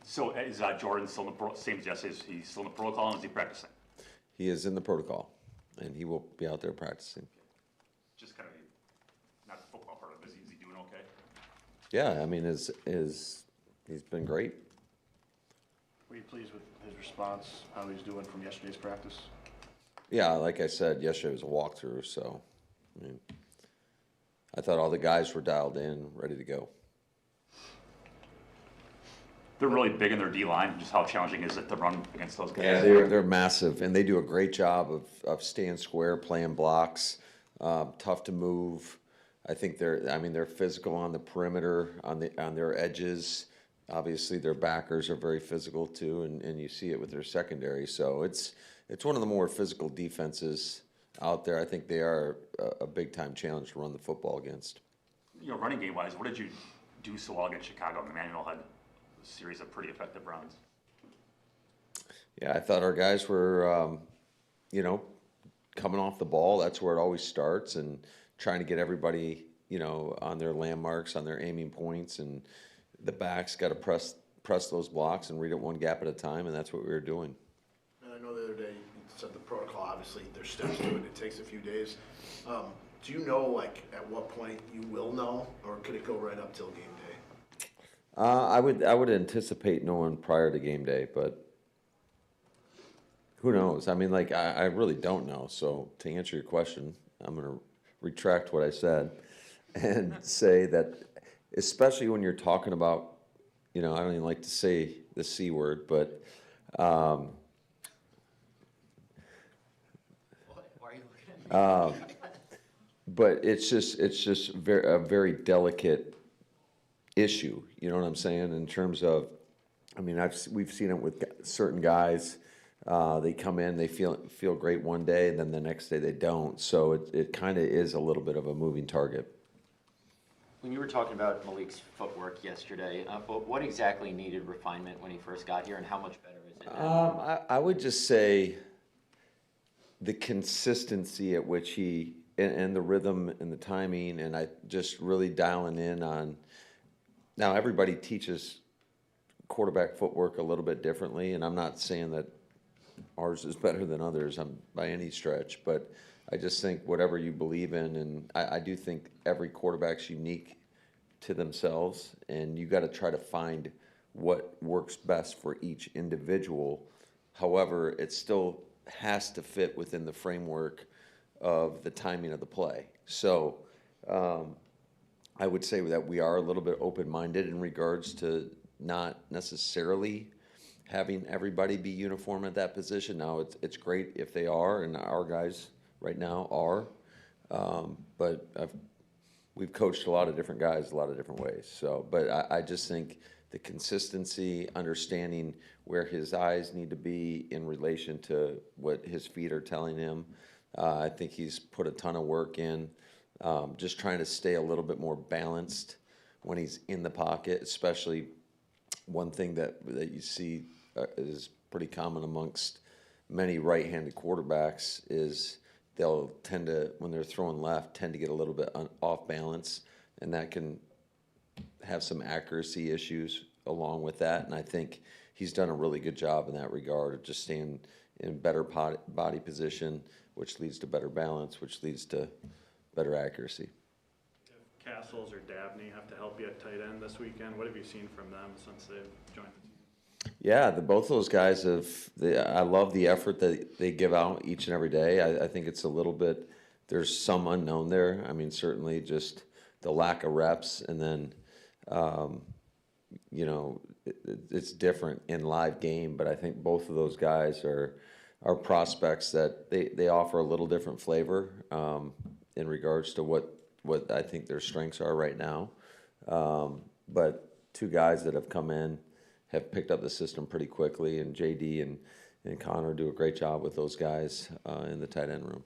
So is Jordan still in the same as yesterday? Is he still in the protocol and is he practicing? He is in the protocol, and he will be out there practicing. Just kind of not the football part of it. Is he doing okay? Yeah, I mean, he's been great. Were you pleased with his response, how he's doing from yesterday's practice? Yeah, like I said, yesterday was a walkthrough, so I mean, I thought all the guys were dialed in, ready to go. They're really big in their D line. Just how challenging is it to run against those guys? Yeah, they're massive, and they do a great job of staying square, playing blocks, tough to move. I think they're physical on the perimeter, on their edges. Obviously, their backers are very physical too, and you see it with their secondary. So it's one of the more physical defenses out there. I think they are a big time challenge to run the football against. Running game wise, what did you do so well against Chicago? Emmanuel had a series of pretty effective runs. Yeah, I thought our guys were, coming off the ball. That's where it always starts, and trying to get everybody, on their landmarks, on their aiming points, and the backs got to press those blocks and read it one gap at a time, and that's what we were doing. And I know the other day you said the protocol, obviously, there's steps to it, it takes a few days. Do you know, at what point you will know, or could it go right up till game day? I would anticipate knowing prior to game day, but who knows? I mean, I really don't know. So to answer your question, I'm going to retract what I said and say that, especially when you're talking about, I don't even like to say the C word, but Why are you looking at me? but it's just a very delicate issue. You know what I'm saying? In terms of, I mean, we've seen it with certain guys. They come in, they feel great one day, and then the next day they don't. So it kind of is a little bit of a moving target. When you were talking about Malik's footwork yesterday, what exactly needed refinement when he first got here, and how much better is it now? I would just say the consistency at which and the rhythm and the timing, and I just really dialing in on. Now everybody teaches quarterback footwork a little bit differently, and I'm not saying that ours is better than others by any stretch, but I just think whatever you believe in, and I do think every quarterback's unique to themselves, and you got to try to find what works best for each individual. However, it still has to fit within the framework of the timing of the play. So I would say that we are a little bit open-minded in regards to not necessarily having everybody be uniform at that position. Now, it's great if they are, and our guys right now are, but we've coached a lot of different guys a lot of different ways. So, but I just think the consistency, understanding where his eyes need to be in relation to what his feet are telling him, I think he's put a ton of work in, just trying to stay a little bit more balanced when he's in the pocket, especially one thing that you see is pretty common amongst many right-handed quarterbacks is they'll tend to, when they're throwing left, tend to get a little bit off balance, and that can have some accuracy issues along with that. And I think he's done a really good job in that regard of just staying in better body position, which leads to better balance, which leads to better accuracy. If Castles or Dabney have to help you at tight end this weekend, what have you seen from them since they've joined the team? Yeah, both those guys I love the effort that they give out each and every day. I think it's a little bit, there's some unknown there. I mean, certainly just the lack of reps, and then, it's different in live game, but I think both of those guys are prospects that they offer a little different flavor in regards to what I think their strengths are right now. But two guys that have come in have picked up the system pretty quickly, and JD and Connor do a great job with those guys in the tight end room.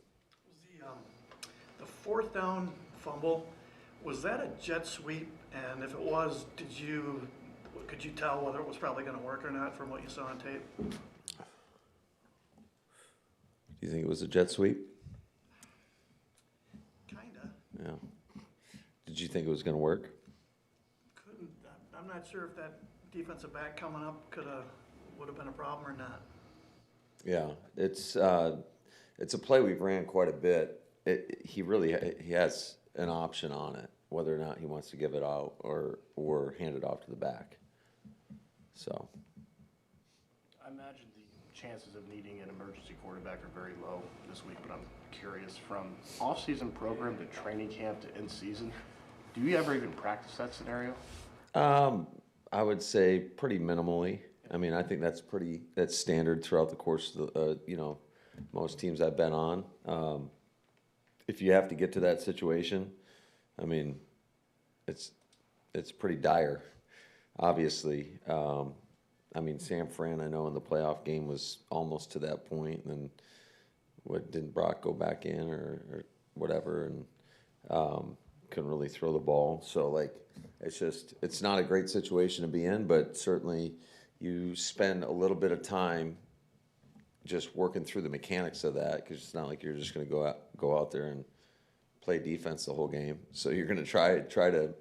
The fourth down fumble, was that a jet sweep? And if it was, could you tell whether it was probably going to work or not from what you saw on tape? Do you think it was a jet sweep? Kinda. Yeah. Did you think it was going to work? Couldn't. I'm not sure if that defensive back coming up would have been a problem or not. Yeah, it's a play we've ran quite a bit. He has an option on it, whether or not he wants to give it out or hand it off to the back. So. I imagine the chances of needing an emergency quarterback are very low this week, but I'm curious, from off-season program to training camp to in-season, do you ever even practice that scenario? I would say pretty minimally. I mean, I think that's standard throughout the course of the, most teams I've been on. If you have to get to that situation, I mean, it's pretty dire, obviously. I mean, San Fran, I know in the playoff game was almost to that point, and then didn't Brock go back in or whatever, and couldn't really throw the ball. So, like, it's not a great situation to be in, but certainly you spend a little bit of time just working through the mechanics of that, because it's not like you're just going to go out there and play defense the whole game. So you're going to try to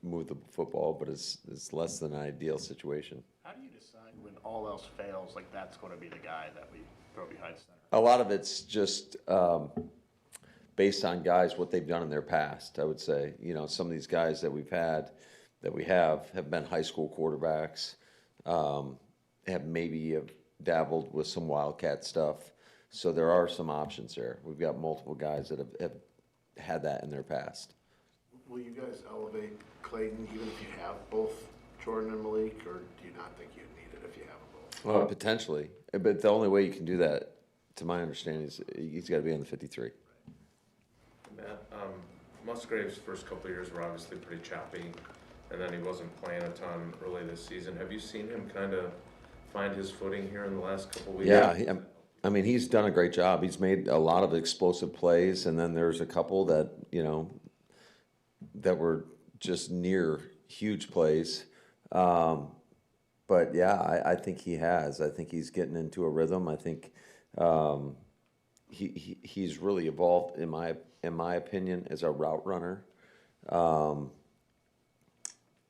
move the football, but it's less than an ideal situation. How do you decide when all else fails, like that's going to be the guy that we throw behind center? A lot of it's just based on guys, what they've done in their past, I would say. Some of these guys that we have been high school quarterbacks, have dabbled with some Wildcat stuff. So there are some options there. We've got multiple guys that have had that in their past. Will you guys elevate Clayton even if you have both Jordan and Malik, or do you not think you'd need it if you have them both? Well, potentially. But the only way you can do that, to my understanding, is he's got to be on the 53. Matt, Musgrave's first couple of years were obviously pretty choppy, and then he wasn't playing a ton early this season. Have you seen him kind of find his footing here in the last couple of weeks? Yeah, I mean, he's done a great job. He's made a lot of explosive plays, and then there's a couple that, that were just near huge plays. But yeah, I think he has. I think he's getting into a rhythm. I think he's really evolved, in my opinion, as a route runner.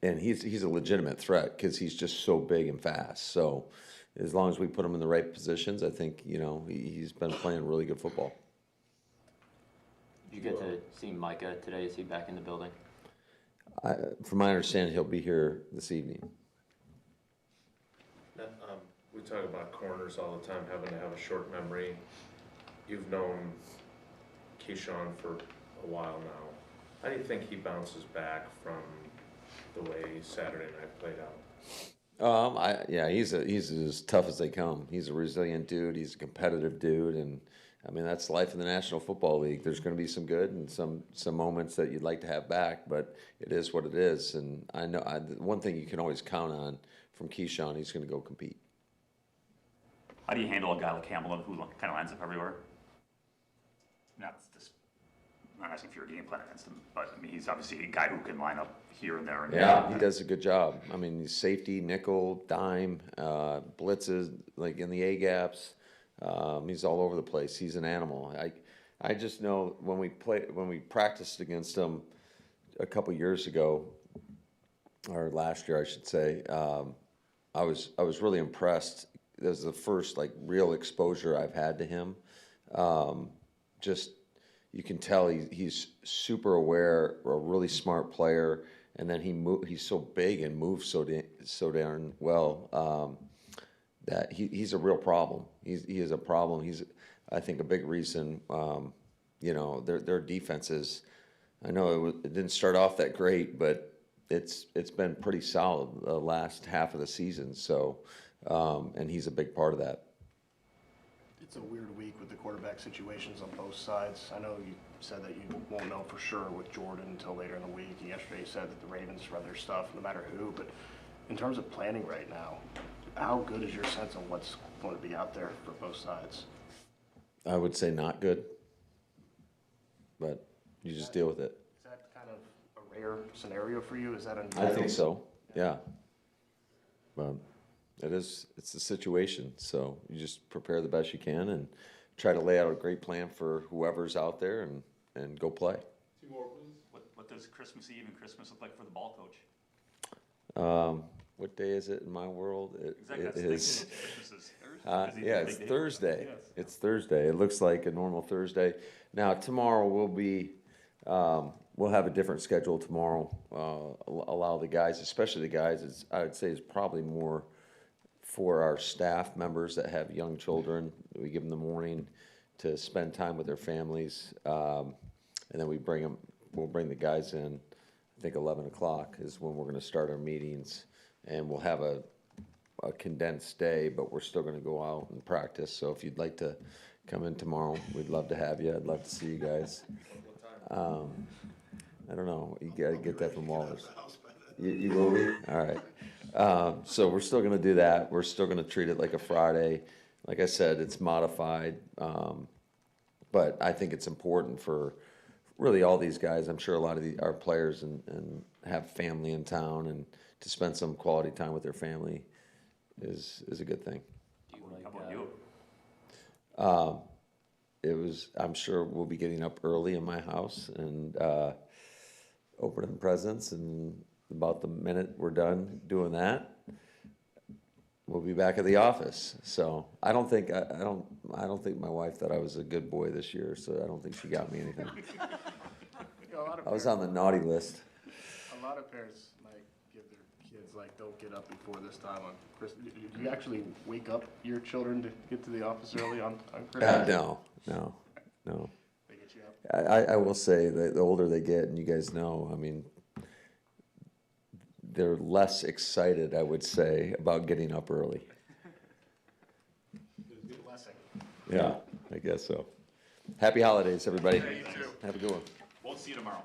And he's a legitimate threat because he's just so big and fast. So as long as we put him in the right positions, I think, he's been playing really good football. Did you get to see Micah today? Is he back in the building? From my understanding, he'll be here this evening. Now, we talk about corners all the time having to have a short memory. You've known Keyshawn for a while now. How do you think he bounces back from the way Saturday night played out? He's as tough as they come. He's a resilient dude. He's a competitive dude, and I mean that's life in the National Football League. There's going to be some good and some moments that you'd like to have back, but it is what it is. And I know one thing you can always count on from Keyshawn, he's going to go compete. How do you handle a guy like Hamilton who kind of lines up everywhere? I'm not asking for your game plan against him, but I mean, he's obviously a guy who can line up here and there. Yeah, he does a good job. I mean, he's safety, nickel, dime, blitzes, like in the A gaps. He's all over the place. He's an animal. I just know when we practiced against him a couple years ago, or last year, I should say. I was really impressed. That was the first real exposure I've had to him. You can tell he's super aware, a really smart player, and then he's so big and moves so darn well that he's a real problem. He is a problem. He's, I think, a big reason. Their defenses. I know it didn't start off that great, but it's been pretty solid the last half of the season. So, and he's a big part of that. It's a weird week with the quarterback situations on both sides. I know you said that you won't know for sure with Jordan until later in the week. Yesterday you said that the Ravens run their stuff no matter who. But in terms of planning right now, how good is your sense of what's going to be out there for both sides? I would say not good, but you just deal with it. Is that kind of a rare scenario for you? Is that I think so, yeah. But it's the situation, so you just prepare the best you can and try to lay out a great plan for whoever's out there and go play. What does Christmas Eve and Christmas look like for the ball coach? What day is it in my world? Exactly, It that's is, This is Thursday. yeah, it's Thursday. It's Thursday. It looks like a normal Thursday. Now, tomorrow will be, we'll have a different schedule tomorrow. Allow the guys, especially the guys, I would say it's probably more for our staff members that have young children. We give them the morning to spend time with their families. And then we'll bring the guys in. I think 11 o'clock is when we're gonna start our meetings. And we'll have a condensed day, but we're still gonna go out and practice. So if you'd like to come in tomorrow, we'd love to have you. I'd love to see you guys. I don't know, you gotta get that from Walters. You will be? All right. So we're still gonna do that. We're still gonna treat it like a Friday. Like I said, it's modified. But I think it's important for really all these guys. I'm sure a lot of our players and have family in town, and to spend some quality time with their family is a good thing. Do you How like, about you? I'm sure we'll be getting up early in my house and opening presents, and about the minute we're done doing that, we'll be back at the office. So I don't think my wife thought I was a good boy this year, so I don't think she got me anything. I was on the naughty list. A lot of parents like give their kids like don't get up before this time on Christmas. Do you actually wake up your children to get to the office early on Christmas? No. They get you up. I will say that the older they get, and you guys know, I mean, they're less excited, I would say, about getting up early. Good blessing. Yeah, I guess so. Happy holidays, everybody. Have a good one. We'll see you tomorrow.